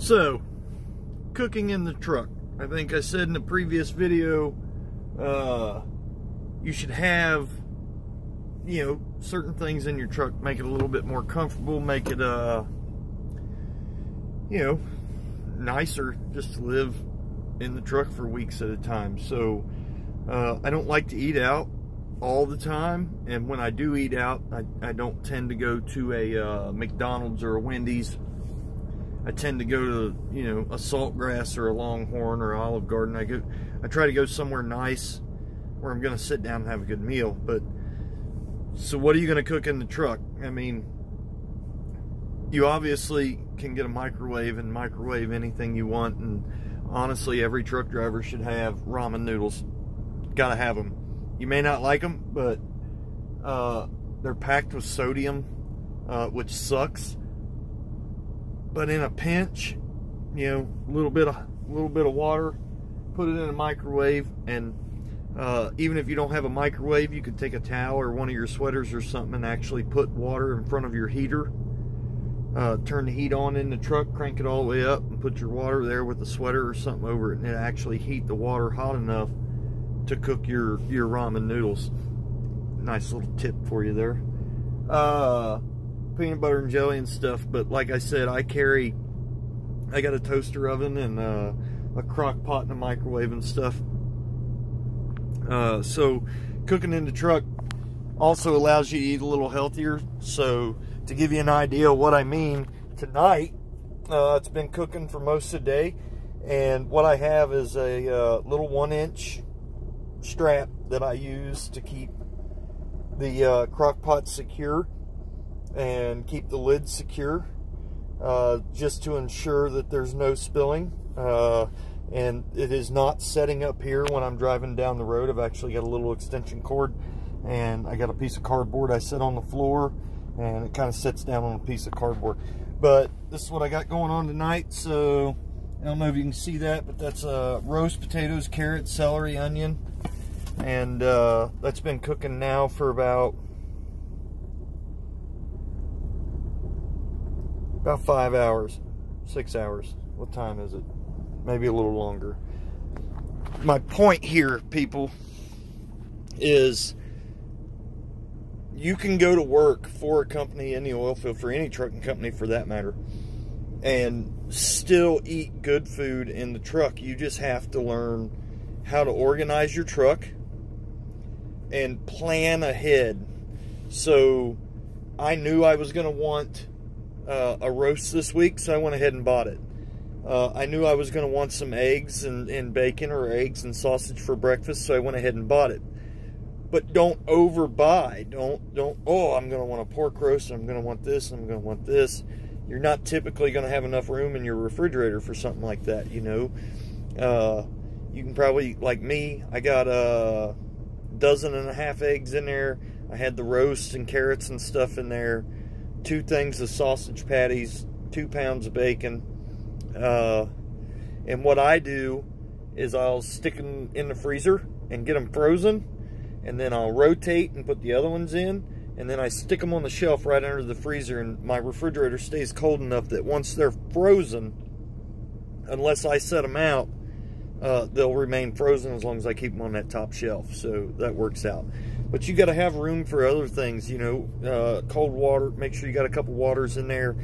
So, cooking in the truck. I think I said in the previous video, you should have, you know, certain things in your truck, make it a little bit more comfortable, make it, you know, nicer just to live in the truck for weeks at a time. So, I don't like to eat out all the time, and when I do eat out, I don't tend to go to a McDonald's or a Wendy's. I tend to go to, you know, a Saltgrass or a Longhorn or Olive Garden. I try to go somewhere nice where I'm going to sit down and have a good meal. But so what are you going to cook in the truck? I mean, you obviously can get a microwave and microwave anything you want, and honestly every truck driver should have ramen noodles. Got to have them. You may not like them, but they're packed with sodium, which sucks. But in a pinch, you know, a little bit of water, put it in a microwave, and even if you don't have a microwave, you could take a towel or one of your sweaters or something and actually put water in front of your heater. Turn the heat on in the truck, crank it all the way up, and put your water there with a sweater or something over it, and it actually heat the water hot enough to cook your ramen noodles. Nice little tip for you there. Peanut butter and jelly and stuff, but like I said, I got a toaster oven and a crock pot and a microwave and stuff. So cooking in the truck also allows you to eat a little healthier. So to give you an idea of what I mean, tonight it's been cooking for most of the day, and what I have is a little 1-inch strap that I use to keep the crock pot secure and keep the lid secure, just to ensure that there's no spilling, and it is not setting up here when I'm driving down the road. I've actually got a little extension cord, and I got a piece of cardboard I set on the floor, and it kind of sits down on a piece of cardboard. But this is what I got going on tonight. So I don't know if you can see that, but that's roast potatoes, carrots, celery, onion, and that's been cooking now for about 5 hours, 6 hours. What time is it? Maybe a little longer. My point here, people, is you can go to work for a company in the oil field, for any trucking company for that matter, and still eat good food in the truck. You just have to learn how to organize your truck and plan ahead. So I knew I was going to want a roast this week, so I went ahead and bought it. I knew I was going to want some eggs and bacon, or eggs and sausage for breakfast, so I went ahead and bought it. But don't overbuy. Don't, oh, I'm going to want a pork roast, I'm going to want this, I'm going to want this. You're not typically going to have enough room in your refrigerator for something like that, you know. You can probably, like me, I got 1.5 dozen eggs in there. I had the roast and carrots and stuff in there. 2 things of sausage patties, 2 pounds of bacon. And what I do is I'll stick them in the freezer and get them frozen, and then I'll rotate and put the other ones in, and then I stick them on the shelf right under the freezer, and my refrigerator stays cold enough that once they're frozen, unless I set them out, they'll remain frozen as long as I keep them on that top shelf. So that works out. But you got to have room for other things, you know. Cold water, make sure you got a couple waters in there.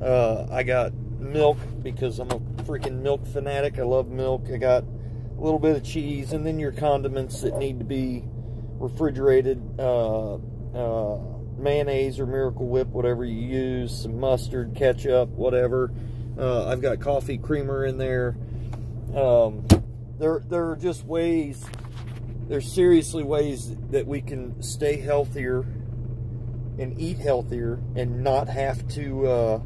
I got milk because I'm a freaking milk fanatic. I love milk. I got a little bit of cheese, and then your condiments that need to be refrigerated, mayonnaise or Miracle Whip, whatever you use, some mustard, ketchup, whatever. I've got coffee creamer in there. There are just ways, there's seriously ways that we can stay healthier and eat healthier and not have to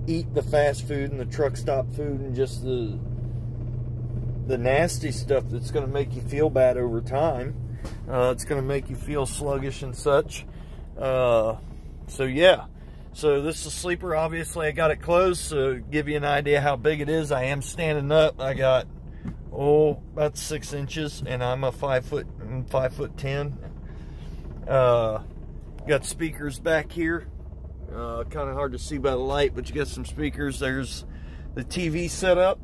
eat the fast food and the truck stop food and just the nasty stuff that's going to make you feel bad over time. It's going to make you feel sluggish and such. So yeah, so this is a sleeper. Obviously I got it closed, so to give you an idea how big it is, I am standing up. I got about 6 inches, and I'm a 5'10". Got speakers back here. Kind of hard to see by the light, but you got some speakers. There's the TV setup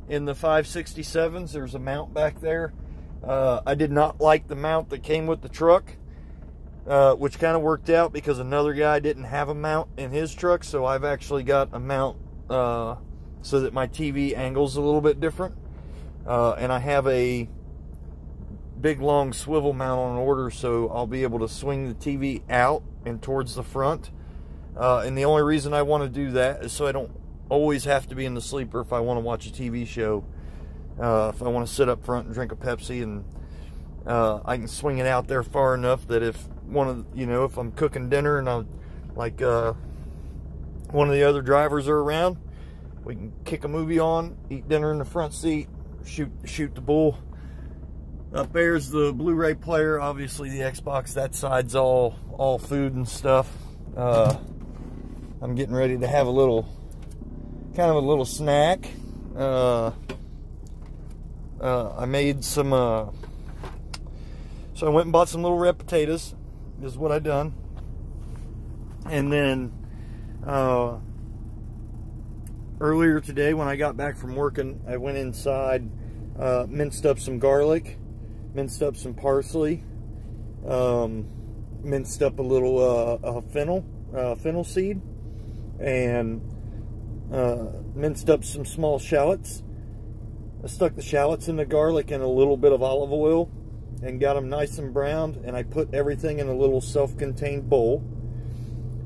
in the 567s. There's a mount back there. I did not like the mount that came with the truck, which kind of worked out because another guy didn't have a mount in his truck, so I've actually got a mount so that my TV angles a little bit different. And I have a big long swivel mount on order, so I'll be able to swing the TV out and towards the front. And the only reason I want to do that is so I don't always have to be in the sleeper if I want to watch a TV show. If I want to sit up front and drink a Pepsi, and I can swing it out there far enough that if if I'm cooking dinner and I'm like one of the other drivers are around, we can kick a movie on, eat dinner in the front seat, shoot the bull. Up there's the Blu-ray player, obviously the Xbox. That side's all food and stuff. I'm getting ready to have kind of a little snack. I made some, so I went and bought some little red potatoes, is what I done. And then, earlier today when I got back from working, I went inside, minced up some garlic, minced up some parsley, minced up a little fennel seed, and minced up some small shallots. I stuck the shallots in the garlic and a little bit of olive oil and got them nice and browned, and I put everything in a little self-contained bowl.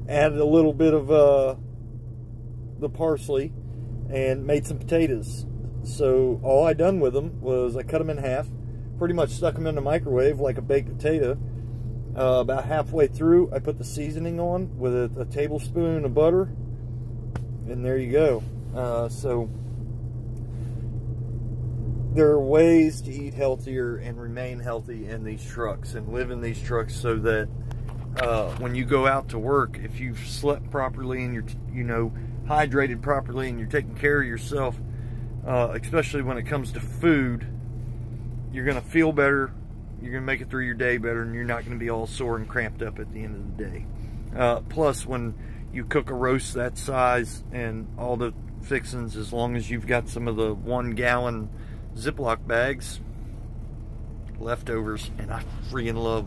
Added a little bit of the parsley and made some potatoes. So all I done with them was I cut them in half, pretty much stuck them in the microwave like a baked potato. About halfway through, I put the seasoning on with a tablespoon of butter, and there you go. So there are ways to eat healthier and remain healthy in these trucks and live in these trucks, so that when you go out to work, if you've slept properly and you're hydrated properly and you're taking care of yourself, especially when it comes to food, you're going to feel better, you're going to make it through your day better, and you're not going to be all sore and cramped up at the end of the day. Plus, when you cook a roast that size and all the fixings, as long as you've got some of the 1-gallon Ziploc bags, leftovers, and I freaking love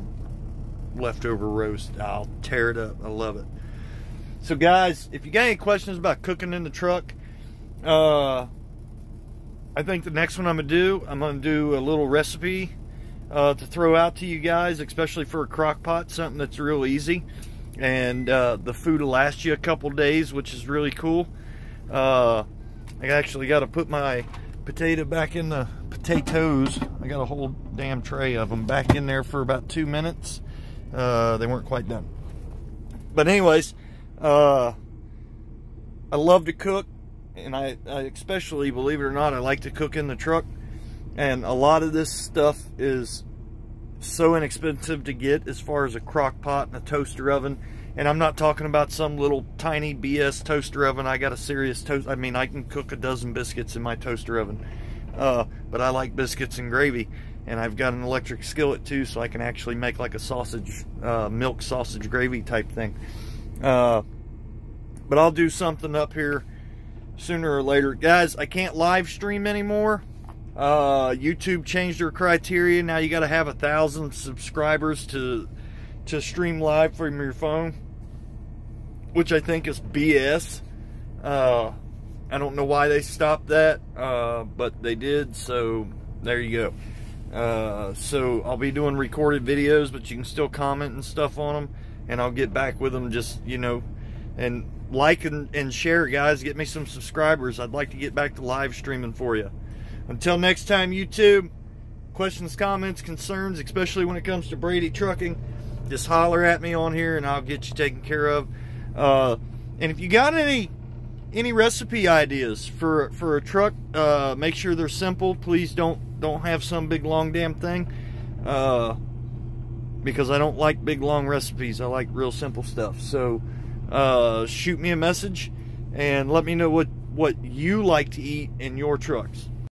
leftover roast. I'll tear it up. I love it. So guys, if you got any questions about cooking in the truck, I think the next one I'm going to do a little recipe to throw out to you guys, especially for a crock pot, something that's real easy, and the food will last you a couple days, which is really cool. I actually got to put my potato back in the potatoes. I got a whole damn tray of them back in there for about 2 minutes. They weren't quite done. But anyways, I love to cook, and I especially, believe it or not, I like to cook in the truck. And a lot of this stuff is so inexpensive to get, as far as a crock pot and a toaster oven. And I'm not talking about some little tiny BS toaster oven. I got a serious toast. I mean, I can cook a dozen biscuits in my toaster oven. But I like biscuits and gravy. And I've got an electric skillet too, so I can actually make like a sausage, milk sausage gravy type thing. But I'll do something up here sooner or later. Guys, I can't live stream anymore. YouTube changed their criteria. Now you got to have 1,000 subscribers to stream live from your phone, which I think is BS. I don't know why they stopped that, but they did, so there you go. So I'll be doing recorded videos, but you can still comment and stuff on them, and I'll get back with them. Just, and like and share, guys. Get me some subscribers. I'd like to get back to live streaming for you. Until next time, YouTube, questions, comments, concerns, especially when it comes to Brady Trucking, just holler at me on here and I'll get you taken care of. And if you got any recipe ideas for a truck, make sure they're simple. Please don't have some big long damn thing, because I don't like big long recipes. I like real simple stuff. So shoot me a message and let me know what you like to eat in your trucks.